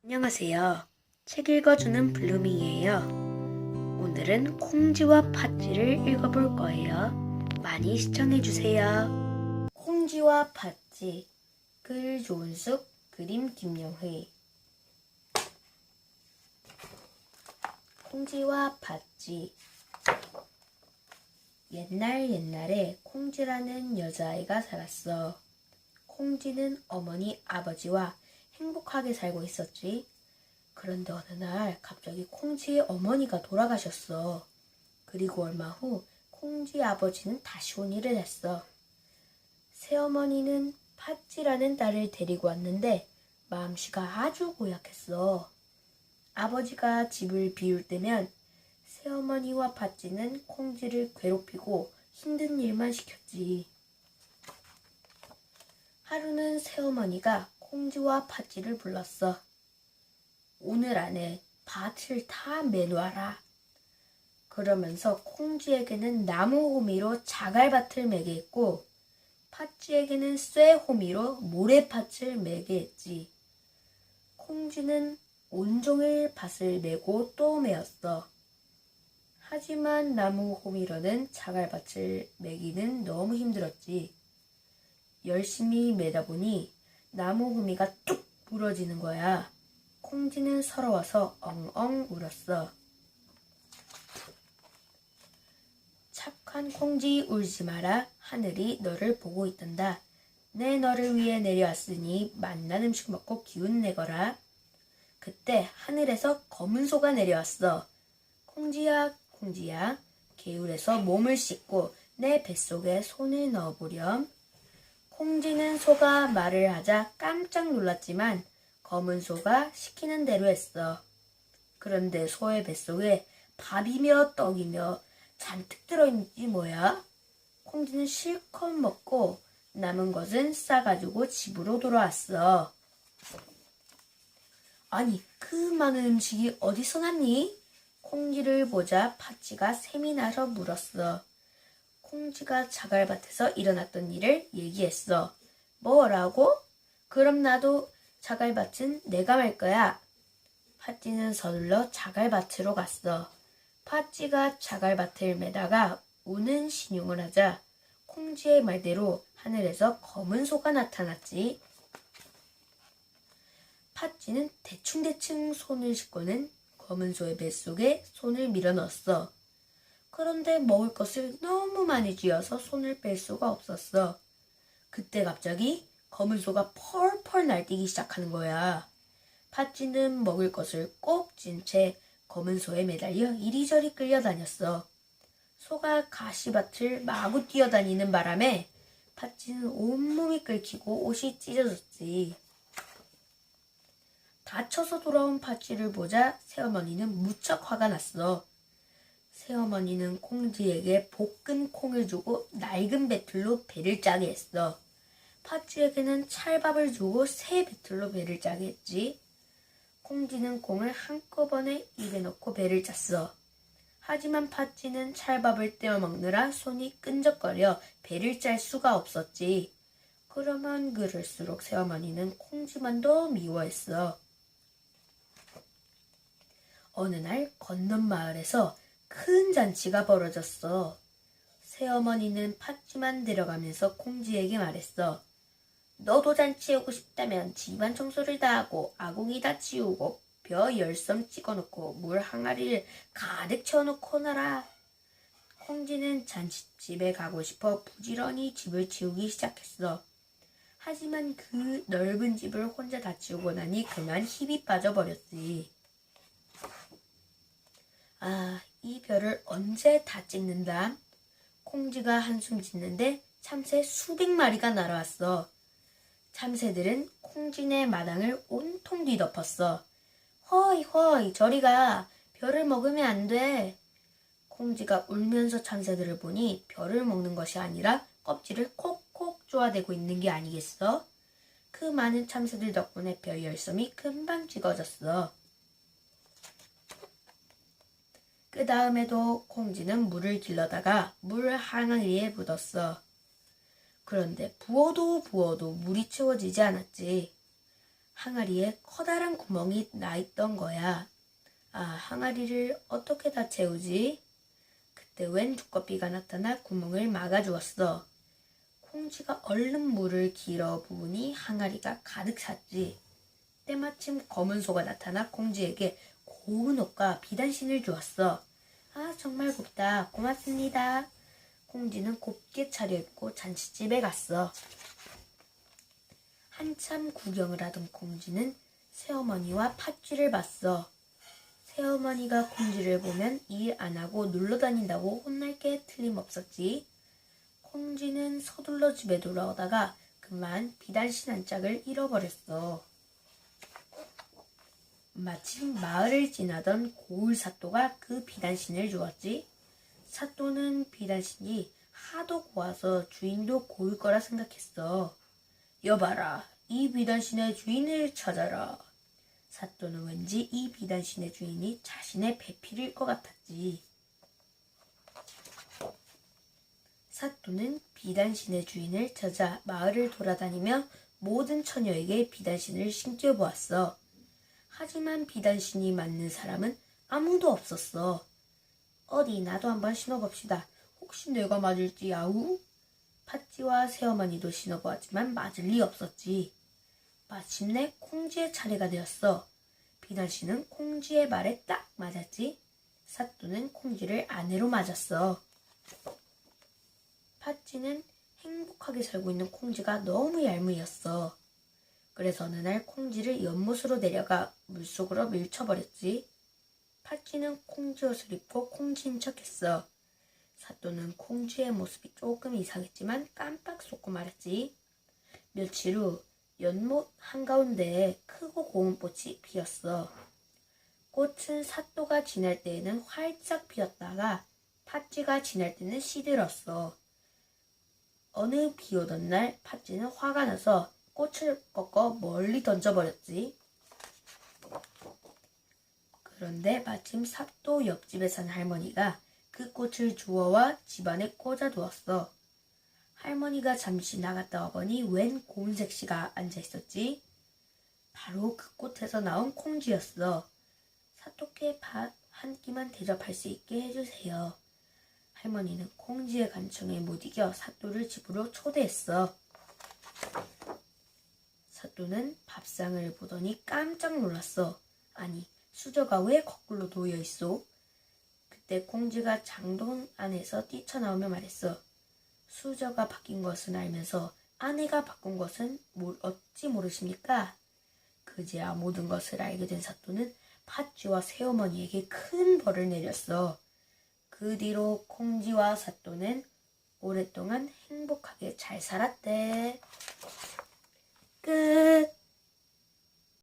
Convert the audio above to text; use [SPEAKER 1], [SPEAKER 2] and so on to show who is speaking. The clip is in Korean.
[SPEAKER 1] 안녕하세요. 책 읽어주는 블루밍이에요. 오늘은 콩쥐와 팥쥐를 읽어볼 거예요. 많이 시청해주세요. 콩쥐와 팥쥐, 글 조은숙, 그림 김영희. 콩쥐와 팥쥐. 옛날에 콩쥐라는 여자아이가 살았어. 콩쥐는 어머니, 아버지와 행복하게 살고 있었지. 그런데 어느 날 갑자기 콩쥐의 어머니가 돌아가셨어. 그리고 얼마 후 콩쥐 아버지는 다시 혼인을 했어. 새어머니는 팥쥐라는 딸을 데리고 왔는데 마음씨가 아주 고약했어. 아버지가 집을 비울 때면 새어머니와 팥쥐는 콩쥐를 괴롭히고 힘든 일만 시켰지. 하루는 새어머니가 콩쥐와 팥쥐를 불렀어. 오늘 안에 밭을 다 매놓아라. 그러면서 콩쥐에게는 나무 호미로 자갈밭을 매게 했고 팥쥐에게는 쇠 호미로 모래밭을 매게 했지. 콩쥐는 온종일 밭을 매고 또 매었어. 하지만 나무 호미로는 자갈밭을 매기는 너무 힘들었지. 열심히 매다 보니 나무 호미가 뚝 부러지는 거야. 콩쥐는 서러워서 엉엉 울었어. 착한 콩쥐 울지 마라. 하늘이 너를 보고 있단다. 내 너를 위해 내려왔으니 맛난 음식 먹고 기운 내거라. 그때 하늘에서 검은 소가 내려왔어. 콩쥐야, 콩쥐야, 개울에서 몸을 씻고 내 뱃속에 손을 넣어보렴. 콩쥐는 소가 말을 하자 깜짝 놀랐지만 검은 소가 시키는 대로 했어. 그런데 소의 뱃속에 밥이며 떡이며 잔뜩 들어있는지 뭐야? 콩쥐는 실컷 먹고 남은 것은 싸가지고 집으로 돌아왔어. 아니, 그 많은 음식이 어디서 났니? 콩쥐를 보자 팥쥐가 샘이 나서 물었어. 콩쥐가 자갈밭에서 일어났던 일을 얘기했어. 뭐라고? 그럼 나도 자갈밭은 내가 말 거야. 팥쥐는 서둘러 자갈밭으로 갔어. 팥쥐가 자갈밭을 매다가 우는 신용을 하자 콩쥐의 말대로 하늘에서 검은 소가 나타났지. 팥쥐는 대충대충 손을 씻고는 검은 소의 뱃속에 손을 밀어넣었어. 그런데 먹을 것을 너무 많이 쥐어서 손을 뺄 수가 없었어. 그때 갑자기 검은 소가 펄펄 날뛰기 시작하는 거야. 팥쥐는 먹을 것을 꼭 쥔 채 검은 소에 매달려 이리저리 끌려다녔어. 소가 가시밭을 마구 뛰어다니는 바람에 팥쥐는 온몸이 끓기고 옷이 찢어졌지. 다쳐서 돌아온 팥쥐를 보자 새어머니는 무척 화가 났어. 새어머니는 콩쥐에게 볶은 콩을 주고 낡은 배틀로 배를 짜게 했어. 팥쥐에게는 찰밥을 주고 새 배틀로 배를 짜게 했지. 콩쥐는 콩을 한꺼번에 입에 넣고 배를 짰어. 하지만 팥쥐는 찰밥을 떼어 먹느라 손이 끈적거려 배를 짤 수가 없었지. 그러면 그럴수록 새어머니는 콩쥐만 더 미워했어. 어느 날 건넌 마을에서 큰 잔치가 벌어졌어. 새어머니는 팥쥐만 데려가면서 콩쥐에게 말했어. 너도 잔치에 오고 싶다면 집안 청소를 다 하고 아궁이 다 치우고 벼 10섬 찍어놓고 물 항아리를 가득 채워놓고 오너라. 콩쥐는 잔치집에 가고 싶어 부지런히 집을 치우기 시작했어. 하지만 그 넓은 집을 혼자 다 치우고 나니 그만 힘이 빠져버렸지. 아, 이 벼를 언제 다 찍는다? 콩쥐가 한숨 짓는데 참새 수백 마리가 날아왔어. 참새들은 콩쥐네 마당을 온통 뒤덮었어. 허이 허이 저리 가. 벼를 먹으면 안 돼. 콩쥐가 울면서 참새들을 보니 벼를 먹는 것이 아니라 껍질을 콕콕 쪼아대고 있는 게 아니겠어? 그 많은 참새들 덕분에 벼 10섬이 금방 찍어졌어. 그 다음에도 콩쥐는 물을 길러다가 물 항아리에 묻었어. 그런데 부어도 물이 채워지지 않았지. 항아리에 커다란 구멍이 나 있던 거야. 아, 항아리를 어떻게 다 채우지? 그때 웬 두꺼비가 나타나 구멍을 막아주었어. 콩쥐가 얼른 물을 길어 부으니 항아리가 가득 찼지. 때마침 검은 소가 나타나 콩쥐에게 고운 옷과 비단신을 주었어. 아, 정말 곱다. 고맙습니다. 콩쥐는 곱게 차려입고 잔치집에 갔어. 한참 구경을 하던 콩쥐는 새어머니와 팥쥐를 봤어. 새어머니가 콩쥐를 보면 일 안 하고 놀러 다닌다고 혼날 게 틀림없었지. 콩쥐는 서둘러 집에 돌아오다가 그만 비단신 한 짝을 잃어버렸어. 마침 마을을 지나던 고을 사또가 그 비단신을 주었지. 사또는 비단신이 하도 고와서 주인도 고울 거라 생각했어. 여봐라, 이 비단신의 주인을 찾아라. 사또는 왠지 이 비단신의 주인이 자신의 배필일 것 같았지. 사또는 비단신의 주인을 찾아 마을을 돌아다니며 모든 처녀에게 비단신을 신겨보았어. 하지만 비단신이 맞는 사람은 아무도 없었어. 어디 나도 한번 신어봅시다. 혹시 내가 맞을지 아우? 팥쥐와 새어머니도 신어보았지만 맞을 리 없었지. 마침내 콩쥐의 차례가 되었어. 비단신은 콩쥐의 말에 딱 맞았지. 사또는 콩쥐를 아내로 맞았어. 팥쥐는 행복하게 살고 있는 콩쥐가 너무 얄미웠어. 그래서 어느 날 콩쥐를 연못으로 내려가 물속으로 밀쳐버렸지. 팥쥐는 콩쥐 옷을 입고 콩쥐인 척했어. 사또는 콩쥐의 모습이 조금 이상했지만 깜빡 속고 말았지. 며칠 후 연못 한가운데에 크고 고운 꽃이 피었어. 꽃은 사또가 지날 때에는 활짝 피었다가 팥쥐가 지날 때는 시들었어. 어느 비 오던 날 팥쥐는 화가 나서 꽃을 꺾어 멀리 던져버렸지. 그런데 마침 사또 옆집에 사는 할머니가 그 꽃을 주워와 집안에 꽂아두었어. 할머니가 잠시 나갔다 와보니 웬 고운 색시가 앉아있었지. 바로 그 꽃에서 나온 콩쥐였어. 사또께 밥 한 끼만 대접할 수 있게 해주세요. 할머니는 콩쥐의 간청에 못 이겨 사또를 집으로 초대했어. 사또는 밥상을 보더니 깜짝 놀랐어. 아니, 수저가 왜 거꾸로 놓여 있어? 그때 콩쥐가 장동 안에서 뛰쳐나오며 말했어. 수저가 바뀐 것은 알면서 아내가 바꾼 것은 어찌 모르십니까? 그제야 모든 것을 알게 된 사또는 팥쥐와 새어머니에게 큰 벌을 내렸어. 그 뒤로 콩쥐와 사또는 오랫동안 행복하게 잘 살았대. 끝.